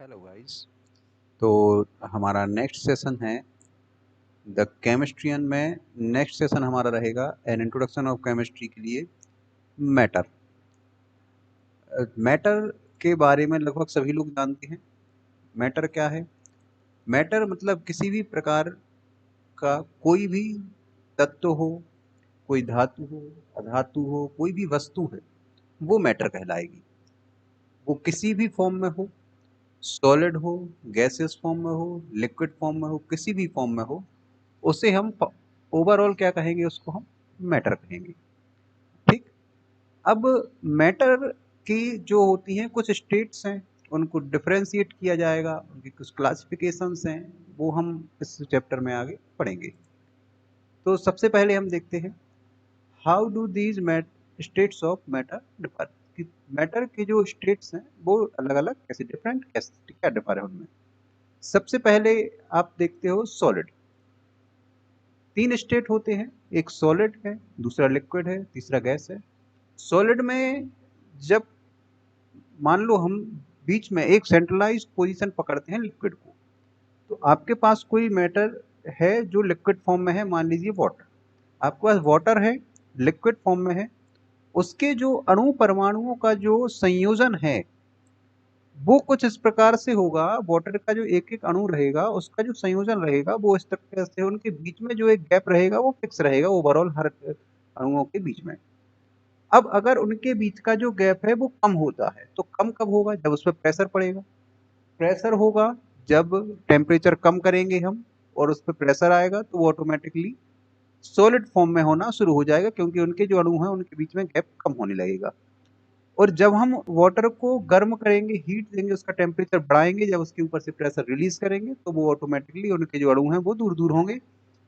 Hello guys. तो हमारा next session है द केमिस्ट्रियन में। नेक्स्ट सेशन हमारा रहेगा एन इंट्रोडक्शन ऑफ केमिस्ट्री के लिए मैटर। मैटर के बारे में लगभग सभी लोग जानते हैं। मैटर क्या है? मैटर मतलब किसी भी प्रकार का कोई भी तत्व हो, कोई धातु हो, अधातु हो, कोई भी वस्तु है, वो मैटर कहलाएगी। वो किसी भी फॉर्म में हो, सॉलिड हो, गैसियस फॉर्म में हो, लिक्विड फॉर्म में हो, किसी भी फॉर्म में हो, उसे हम ओवरऑल क्या कहेंगे? उसको हम मैटर कहेंगे। ठीक। अब मैटर की जो होती हैं कुछ स्टेट्स हैं, उनको डिफरेंशिएट किया जाएगा, उनकी कुछ क्लासिफिकेशंस हैं, वो हम इस चैप्टर में आगे पढ़ेंगे। तो सबसे पहले हम देखते हैं how do these states of matter differ. Matter के जो स्टेट्स हैं वो अलग अलग कैसे डिफरेंट, कैसे क्या डिफर है उनमें। सबसे पहले आप देखते हो सॉलिड। तीन स्टेट होते हैं, एक सॉलिड है, दूसरा लिक्विड है, तीसरा गैस है। सॉलिड में जब मान लो हम बीच में एक सेंट्रलाइज पोजीशन पकड़ते हैं लिक्विड को, तो आपके पास कोई मैटर है जो लिक्विड फॉर्म में है, मान लीजिए वाटर। आपके पास वाटर है, लिक्विड फॉर्म में है, उसके जो अणु परमाणुओं का जो संयोजन है वो कुछ इस प्रकार से होगा। वाटर का जो एक एक अणु रहेगा उसका जो संयोजन रहेगा वो इस तरह से, उनके बीच में जो एक गैप रहेगा वो फिक्स रहेगा ओवरऑल हर अणुओं के बीच में। अब अगर उनके बीच का जो गैप है वो कम होता है, तो कम कब होगा? जब उस पर प्रेशर पड़ेगा। प्रेशर होगा जब टेम्परेचर कम करेंगे हम और उस पर प्रेशर आएगा तो वो ऑटोमेटिकली सॉलिड फॉर्म में होना शुरू हो जाएगा, क्योंकि उनके जो अणु हैं उनके बीच में गैप कम होने लगेगा। और जब हम वाटर को गर्म करेंगे, हीट देंगे, उसका टेम्परेचर बढ़ाएंगे, जब उसके ऊपर से प्रेशर रिलीज करेंगे तो वो ऑटोमेटिकली उनके जो अणु हैं वो दूर दूर होंगे,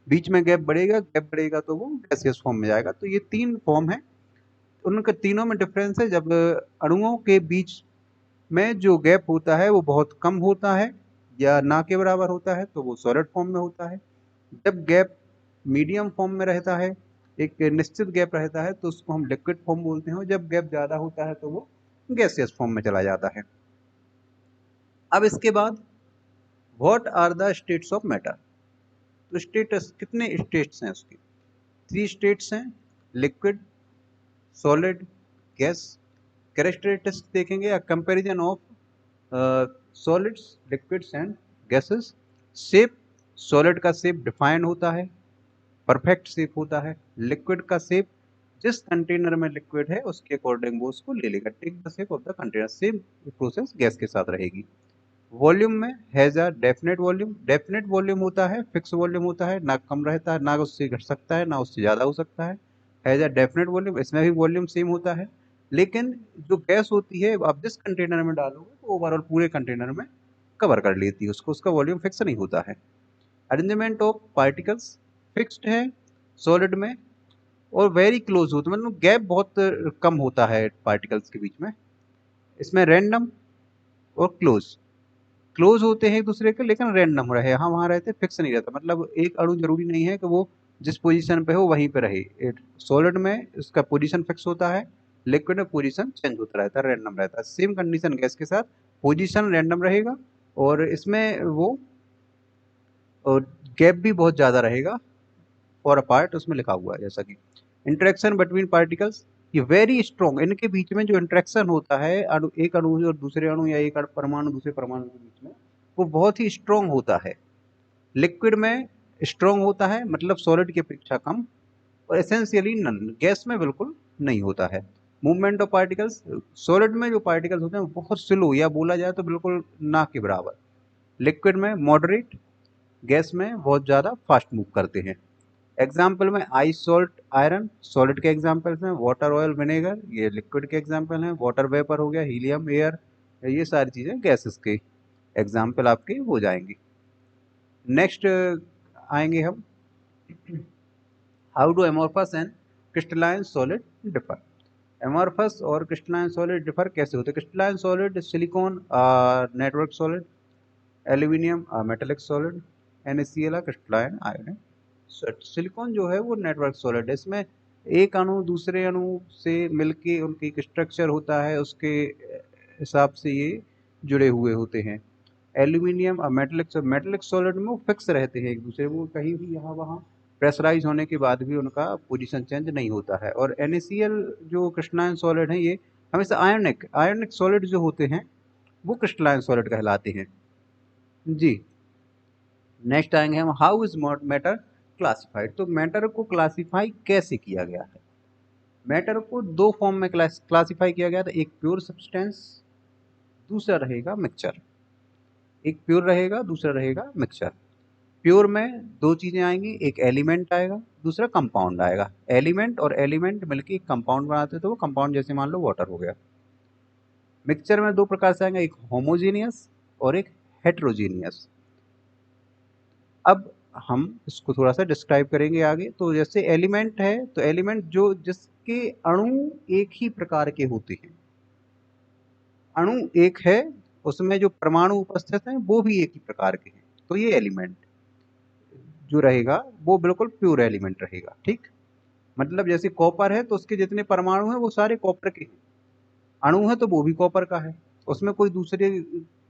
बीच में गैप बढ़ेगा, गैप बढ़ेगा तो वो गैसियस फॉर्म में जाएगा। तो ये तीन फॉर्म है, उनके तीनों में डिफरेंस है। जब अणुओं के बीच में जो गैप होता है वो बहुत कम होता है या ना के बराबर होता है तो वो सॉलिड फॉर्म में होता है। जब गैप मीडियम फॉर्म में रहता है, एक निश्चित गैप रहता है, तो उसको हम लिक्विड फॉर्म बोलते हैं, और जब गैप ज़्यादा होता है तो वो गैसियस फॉर्म में चला जाता है। अब इसके बाद what are the states of matter. तो स्टेटस कितने स्टेट्स हैं उसके? थ्री स्टेट्स हैं, लिक्विड, सॉलिड, गैस। कैरेक्टरिस्टिक्स देखेंगे, a comparison of solids, liquids and gases. Shape, solid का शेप डिफाइन होता है, परफेक्ट शेप होता है। लिक्विड का शेप जिस कंटेनर में लिक्विड है उसके अकॉर्डिंग वो उसको ले लेगा, take the shape of the container. Same process gas के साथ रहेगी। वॉल्यूम में has a definite volume. Definite volume होता है, फिक्स वॉल्यूम होता है, ना कम रहता है, ना उससे घट सकता है, ना उससे ज़्यादा हो सकता है। हैज अ डेफिनेट वॉल्यूम, इसमें भी वॉल्यूम सेम होता है। लेकिन जो गैस होती है आप जिस कंटेनर में डालोगे तो ओवरऑल पूरे कंटेनर में कवर कर लेती है उसको, उसका वॉल्यूम फिक्स नहीं होता है। अरेंजमेंट ऑफ पार्टिकल्स फिक्स्ड है सॉलिड में, और वेरी क्लोज होता है, मतलब गैप बहुत कम होता है पार्टिकल्स के बीच में। इसमें रैंडम और क्लोज, क्लोज होते हैं एक दूसरे के, लेकिन रैंडम रहे, हाँ वहाँ रहते, फिक्स नहीं रहता। मतलब एक अणु जरूरी नहीं है कि वो जिस पोजीशन पे हो वहीं पे रहे। सॉलिड में उसका पोजीशन फिक्स होता है, लिक्विड में पोजीशन चेंज होता रहता है, रैंडम रहता है। सेम कंडीशन गैस के साथ, पोजीशन रैंडम रहेगा और इसमें वो गैप भी बहुत ज़्यादा रहेगा फॉर अ पार्ट, उसमें लिखा हुआ है। जैसा कि इंटरेक्शन बिटवीन पार्टिकल्स, ये वेरी स्ट्रॉन्ग, इनके बीच में जो इंटरेक्शन होता है अणु, एक अणु और दूसरे अणु या एक परमाणु दूसरे परमाणु के बीच में, वो बहुत ही स्ट्रॉन्ग होता है। लिक्विड में स्ट्रॉन्ग होता है, मतलब सॉलिड की अपेक्षा कम, और एसेंशियली नन, गैस में बिल्कुल नहीं होता है। मूवमेंट ऑफ पार्टिकल्स, सॉलिड में जो पार्टिकल्स होते हैं वो बहुत स्लो, या बोला जाए तो बिल्कुल ना के बराबर। लिक्विड में मॉडरेट, गैस में बहुत ज़्यादा फास्ट मूव करते हैं। एग्जाम्पल में आइस, सॉल्ट, आयरन सॉलिड के एग्जाम्पल्स हैं। वाटर, ऑयल, विनेगर ये लिक्विड के एग्जाम्पल हैं। वाटर वेपर हो गया, हीलियम, एयर, ये सारी चीज़ें गैसेस के एग्जाम्पल आपके हो जाएंगे। नेक्स्ट आएंगे हम, how do amorphous and crystalline solid differ. Amorphous और क्रिस्टलाइन सॉलिड डिफर कैसे होते हैं? Crystalline solid silicon network solid, aluminium metallic solid, NaCl crystalline iron. Silicon जो है वो नेटवर्क सॉलिड है, इसमें एक अणु दूसरे अणु से मिलके उनकी एक स्ट्रक्चर होता है, उसके हिसाब से ये जुड़े हुए होते हैं। एल्यूमिनियम और मेटेलिक सॉलिड में वो फिक्स रहते हैं एक दूसरे, वो कहीं भी यहाँ वहाँ प्रेशराइज होने के बाद भी उनका पोजीशन चेंज नहीं होता है। और NaCl जो क्रिस्टलाइन सॉलिड है, ये हमेशा आयोनिक सॉलिड जो होते हैं वो क्रिस्टलाइन सॉलिड कहलाते हैं। जी, नेक्स्ट आएंगे हम, हाउ इज मैटर क्लासिफाइड। तो मैटर को क्लासिफाई कैसे किया गया है? मैटर को दो फॉर्म में क्लासिफाई किया गया था, एक प्योर सब्सटेंस, दूसरा रहेगा मिक्सचर। एक प्योर रहेगा, दूसरा रहेगा मिक्सचर। प्योर में दो चीजें आएंगी, एक एलिमेंट आएगा, दूसरा कंपाउंड आएगा। एलिमेंट और एलिमेंट मिलकर एक कंपाउंड बनाते हैं, तो वो कंपाउंड जैसे मान लो वाटर हो गया। मिक्सचर में दो प्रकार से आएंगे, एक होमोजीनियस और एक हेट्रोजीनियस। अब हम इसको थोड़ा सा डिस्क्राइब करेंगे आगे। तो जैसे एलिमेंट है, तो एलिमेंट जो जिसके अणु एक ही प्रकार के होते हैं, अणु एक है, उसमें जो परमाणु उपस्थित हैं वो भी एक ही प्रकार के हैं, तो ये एलिमेंट जो रहेगा वो बिल्कुल प्योर एलिमेंट रहेगा। ठीक, मतलब जैसे कॉपर है तो उसके जितने परमाणु हैं वो सारे कॉपर के हैं, अणु है तो वो भी कॉपर का है, उसमें कोई दूसरे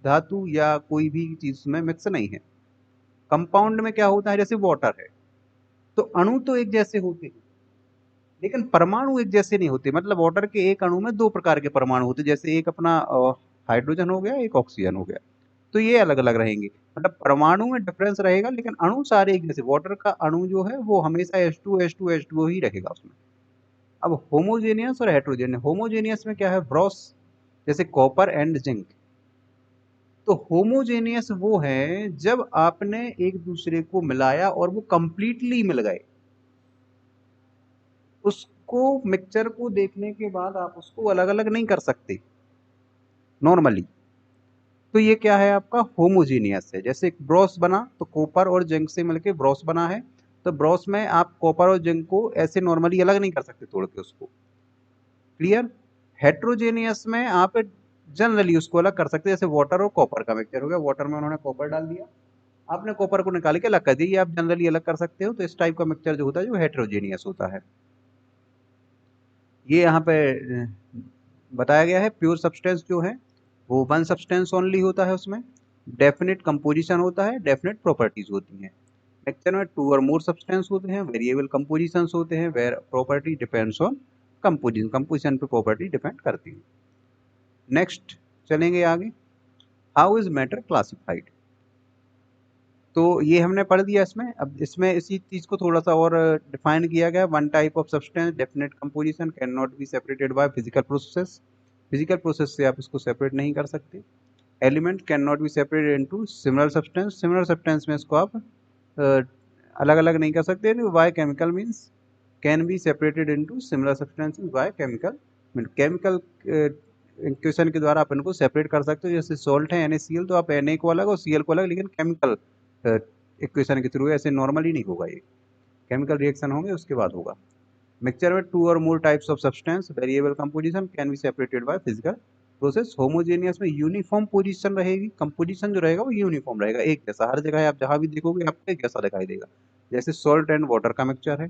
धातु या कोई भी चीज में मिक्स नहीं है। कंपाउंड में क्या होता है, जैसे वाटर है तो अणु तो एक जैसे होते हैं लेकिन परमाणु एक जैसे नहीं होते। मतलब वाटर के एक अणु में दो प्रकार के परमाणु होते हैं, जैसे एक अपना हाइड्रोजन हो गया, एक ऑक्सीजन हो गया, तो ये अलग अलग रहेंगे। मतलब परमाणु में डिफरेंस रहेगा लेकिन अणु सारे एक जैसे। वाटर का अणु जो है वो हमेशा H2 ही रहेगा उसमें। अब होमोजेनियस और हेट्रोजेनियस, होमोजेनियस में क्या है, ब्रॉस, जैसे कॉपर एंड जिंक। तो होमोजेनियस वो है जब आपने एक दूसरे को मिलाया और वो कंप्लीटली मिल गए, उसको मिक्सचर को देखने के बाद आप उसको अलग अलग नहीं कर सकते नॉर्मली। तो ये क्या है आपका, होमोजीनियस है। जैसे ब्रोस बना तो कॉपर और जिंक से मिलके ब्रोस बना है, तो ब्रोस में आप कॉपर और जिंक को ऐसे नॉर्मली अलग नहीं कर सकते तोड़ के उसको। क्लियर। हेट्रोजेनियस में आप जनरली उसको अलग कर सकते हैं, जैसे वाटर और कॉपर का मिक्सचर हो गया, वाटर में उन्होंने कॉपर डाल दिया, आपने कॉपर को निकाल के अलग कर दिया, ये आप जनरली अलग कर सकते हो। तो इस टाइप का मिक्सचर जो होता है जो हेट्रोजेनियस होता है। ये यहाँ पे बताया गया है, प्योर सब्सटेंस जो है वो वन सब्सटेंस ओनली होता है, उसमें डेफिनेट कंपोजिशन होता है, डेफिनेट प्रॉपर्टीज होती हैं। मिक्सचर में टू और मोर सब्सटेंस होते हैं, वेरिएबल कंपोजिशंस होते हैं, where property depends on composition, composition पे प्रॉपर्टी डिपेंड करती है। नेक्स्ट चलेंगे आगे, हाउ इज मैटर क्लासिफाइड। तो ये हमने पढ़ दिया इसमें। अब इसमें इसी चीज को थोड़ा सा और डिफाइन किया गया, one type of substance definite composition can not be separated by physical process. Physical process से आप इसको सेपरेट नहीं कर सकते। Element can not be separated into similar substance, similar substance में इसको आप अलग अलग नहीं कर सकते। By chemical means can be separated into similar substances by chemical, chemical equation के द्वारा आप इनको सेपरेट कर सकते हो। जैसे सॉल्ट है NaCl, तो आप Na को अलग और Cl को अलग, लेकिन केमिकल इक्वेशन के थ्रू, ऐसे नॉर्मली नहीं होगा, ये केमिकल रिएक्शन होंगे उसके बाद होगा। मिक्सचर में टू और more types of substance, variable composition can be separated by physical process. Homogeneous में यूनिफॉर्म पोजीशन रहेगी, कंपोजिशन जो रहेगा वो यूनिफॉर्म रहेगा, एक जैसा, हर जगह आप जहां भी देखोगे आपको एक जैसा दिखाई देगा, जैसे सॉल्ट एंड वाटर का मिक्सचर है।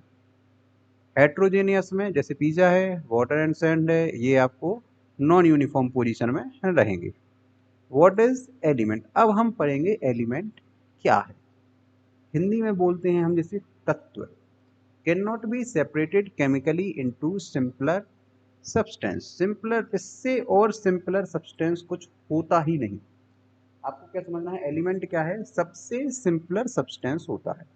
हेट्रोजेनियस में जैसे पिज्जा है, वाटर एंड सैंड है, ये आपको नॉन यूनिफॉर्म पोजीशन में रहेंगे। व्हाट इज एलिमेंट, अब हम पढ़ेंगे एलिमेंट क्या है। हिंदी में बोलते हैं हम जैसे तत्व। Can not be separated chemically into simpler substance, simpler, इससे और सिंपलर सब्सटेंस कुछ होता ही नहीं। आपको क्या समझना है, एलिमेंट क्या है, सबसे सिंपलर सब्सटेंस होता है।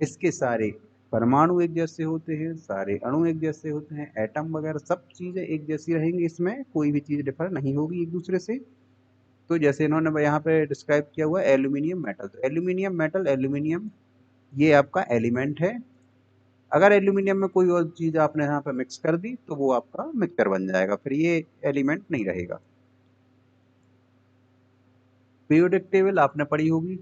इसके सारे परमाणु एक जैसे होते हैं, सारे अणु एक जैसे होते हैं, एटम वगैरह सब चीजें एक जैसी रहेंगी, इसमें कोई भी चीज डिफर नहीं होगी एक दूसरे से। तो जैसे इन्होंने यहाँ पे डिस्क्राइब किया हुआ है एल्यूमिनियम मेटल, तो एल्यूमिनियम मेटल, एल्यूमिनियम ये आपका एलिमेंट है। अगर एल्यूमिनियम में कोई और चीज आपने यहाँ पे मिक्स कर दी तो वो आपका मिक्सचर बन जाएगा, फिर ये एलिमेंट नहीं रहेगा। पीरियोडिक टेबल आपने पढ़ी होगी,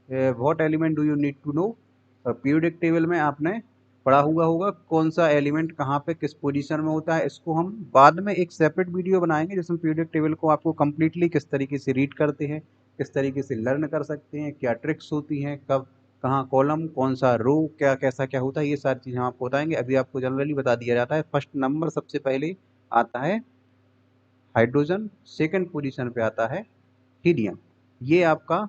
what element do you need to know. Periodic table में आपने पढ़ा हुआ होगा कौन सा एलिमेंट कहाँ पे किस पोजीशन में होता है। इसको हम बाद में एक सेपरेट वीडियो बनाएंगे जिसमें पीरियोडिक टेबल को आपको कंप्लीटली किस तरीके से रीड करते हैं, किस तरीके से लर्न कर सकते हैं, क्या ट्रिक्स होती हैं, कब कहाँ कॉलम, कौन सा रो, क्या कैसा क्या होता है, ये सारी चीज़ें हम आपको बताएंगे। अभी आपको जनरली बता दिया जाता है, फर्स्ट नंबर सबसे पहले आता है हाइड्रोजन, सेकंड पोजीशन पे आता है हीलियम, ये आपका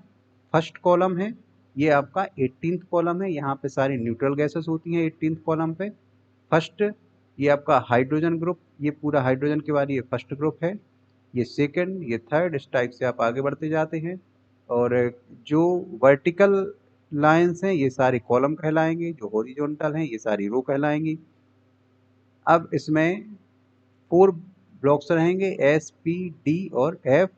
फर्स्ट कॉलम है, ये आपका 18th कॉलम है। यहाँ पे सारी न्यूट्रल गैसेस होती हैं 18th कॉलम पे। फर्स्ट ये आपका हाइड्रोजन ग्रुप, ये पूरा हाइड्रोजन के बाद ये फर्स्ट ग्रुप है। ये सेकंड, ये थर्ड, इस टाइप से आप आगे बढ़ते जाते हैं। और जो वर्टिकल लाइंस हैं ये सारे कॉलम कहलाएंगे, जो हॉरिजॉन्टल हैं ये सारी रो कहलाएंगी। अब इसमें 4 ब्लॉक्स रहेंगे, एस, पी, डी और एफ।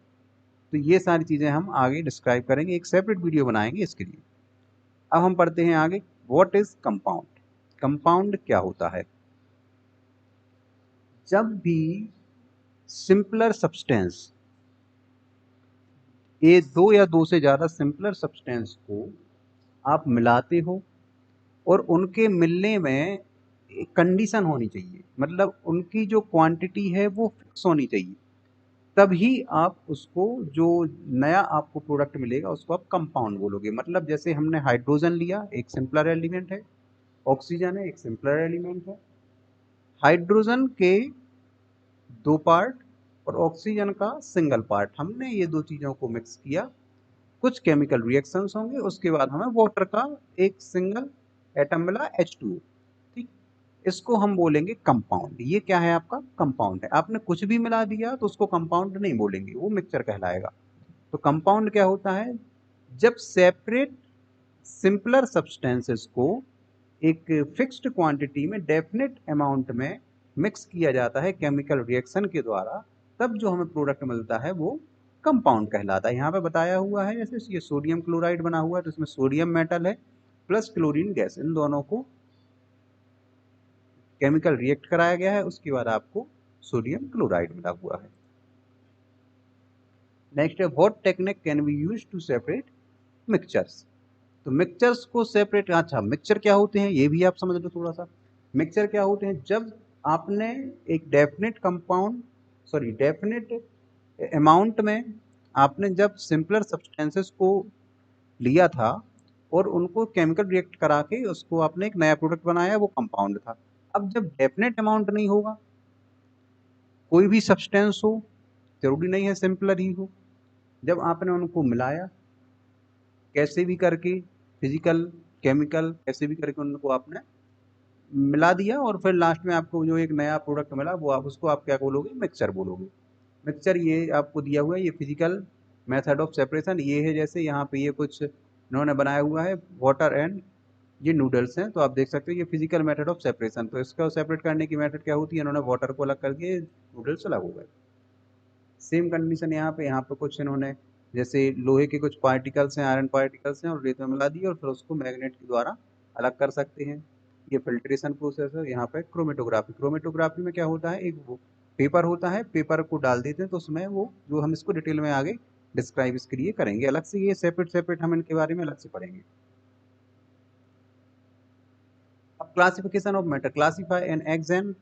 तो ये सारी चीज़ें हम आगे डिस्क्राइब करेंगे, एक सेपरेट वीडियो बनाएंगे इसके लिए। अब हम पढ़ते हैं आगे, व्हाट इज कंपाउंड। कंपाउंड क्या होता है? जब भी सिंपलर सब्सटेंस, ये दो या दो से ज़्यादा सिंपलर सब्सटेंस को आप मिलाते हो और उनके मिलने में एक कंडीशन होनी चाहिए, मतलब उनकी जो क्वांटिटी है वो फिक्स होनी चाहिए, तभी आप उसको, जो नया आपको प्रोडक्ट मिलेगा उसको आप कंपाउंड बोलोगे। मतलब जैसे हमने हाइड्रोजन लिया, एक सिंपलर एलिमेंट है, ऑक्सीजन है, एक सिंपलर एलिमेंट है। हाइड्रोजन के 2 पार्ट और ऑक्सीजन का सिंगल पार्ट, हमने ये दो चीज़ों को मिक्स किया, कुछ केमिकल रिएक्शंस होंगे, उसके बाद हमें वाटर का एक सिंगल एटम मिला H2O। ठीक, इसको हम बोलेंगे कंपाउंड। ये क्या है? आपका कंपाउंड है। आपने कुछ भी मिला दिया तो उसको कंपाउंड नहीं बोलेंगे, वो मिक्सचर कहलाएगा। तो कंपाउंड क्या होता है? जब सेपरेट सिंपलर सब्सटेंसेस को एक फिक्स्ड क्वांटिटी में डेफिनेट अमाउंट में मिक्स किया जाता है केमिकल रिएक्शन के द्वारा, तब जो हमें प्रोडक्ट मिलता है वो कंपाउंड कहलाता है। यहाँ पे बताया हुआ है, जैसे ये सोडियम क्लोराइड बना हुआ है तो इसमें सोडियम मेटल है प्लस क्लोरीन गैस, इन दोनों को केमिकल रिएक्ट कराया गया है, उसके बाद आपको सोडियम क्लोराइड मिला हुआ है। नेक्स्ट है, what technique can be used to separate mixtures. तो मिक्सचर्स को सेपरेट, अच्छा मिक्सचर क्या होते हैं ये भी आप समझ लो थोड़ा सा। मिक्सचर क्या होते हैं? जब आपने एक definite compound, sorry definite amount में आपने जब सिंपलर सब्सटेंसेस को लिया था और उनको केमिकल रिएक्ट करा के उसको आपने एक नया प्रोडक्ट बनाया, वो कंपाउंड था। अब जब डेफिनेट अमाउंट नहीं होगा, कोई भी सब्सटेंस हो, जरूरी नहीं है सिंपलर ही हो, जब आपने उनको मिलाया कैसे भी करके, फिजिकल केमिकल कैसे भी करके उनको आपने मिला दिया और फिर लास्ट में आपको जो एक नया प्रोडक्ट मिला, वो आप उसको आप क्या बोलोगे? मिक्सचर बोलोगे। मिक्सचर ये आपको दिया हुआ है, ये फिजिकल मेथड ऑफ सेपरेशन ये है। जैसे यहाँ पे ये कुछ इन्होंने बनाया हुआ है, वाटर एंड ये नूडल्स हैं, तो आप देख सकते हो ये फिजिकल मेथड ऑफ सेपरेशन। तो इसका सेपरेट करने की मेथड क्या होती है? इन्होंने वाटर को अलग कर दिया, नूडल्स अलग हो गए। सेम कंडीशन यहाँ पे कुछ इन्होंने, जैसे लोहे के कुछ पार्टिकल्स हैं, आयरन पार्टिकल्स हैं, और रेत में मिला दिए और फिर उसको मैग्नेट के द्वारा अलग कर सकते हैं। ये फिल्ट्रेशन प्रोसेस है। यहाँ पे क्रोमेटोग्राफी, क्रोमेटोग्राफी में क्या होता है? एक वो पेपर होता है, पेपर को डाल देते हैं तो उसमें वो, जो हम इसको डिटेल में आगे डिस्क्राइब इसके लिए करेंगे अलग से, ये सेपरेट सेपरेट हम इनके बारे में अलग से पढ़ेंगे। अब classification of matter, classify an egg as an,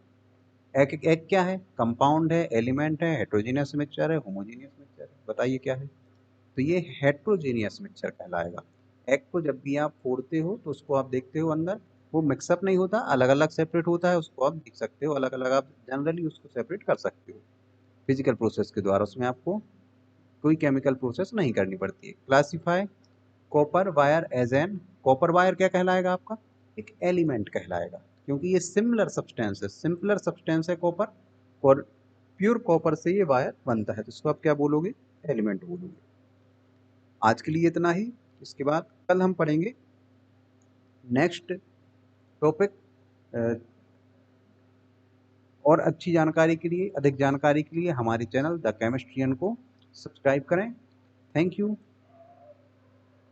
एक एक क्या है? कंपाउंड है, एलिमेंट है, हेट्रोजीनियस मिक्सचर है, होमोजीनियस मिक्सचर है। बताइए क्या है? तो ये हेट्रोजीनियस मिक्सचर कहलाएगा। एग को जब भी आप फोड़ते हो तो उसको आप देखते हो अंदर वो मिक्सअप नहीं होता, अलग अलग सेपरेट होता है, उसको आप देख सकते हो अलग अलग, आप जनरली उसको सेपरेट कर सकते हो फिजिकल प्रोसेस के द्वारा, उसमें आपको कोई केमिकल प्रोसेस नहीं करनी पड़ती है। Classify copper wire as an, copper wire क्या कहलाएगा? आपका एक एलिमेंट कहलाएगा, क्योंकि ये सिमिलर सब्सटेंस है, सिंपलर सब्सटेंस है कॉपर, और प्योर कॉपर से ये वायर बनता है, तो इसको आप क्या बोलोगे? एलिमेंट बोलोगे। आज के लिए इतना ही। इसके बाद कल हम पढ़ेंगे नेक्स्ट टॉपिक। और अच्छी जानकारी के लिए, अधिक जानकारी के लिए हमारे चैनल द केमिस्ट्रियन को सब्सक्राइब करें। Thank you.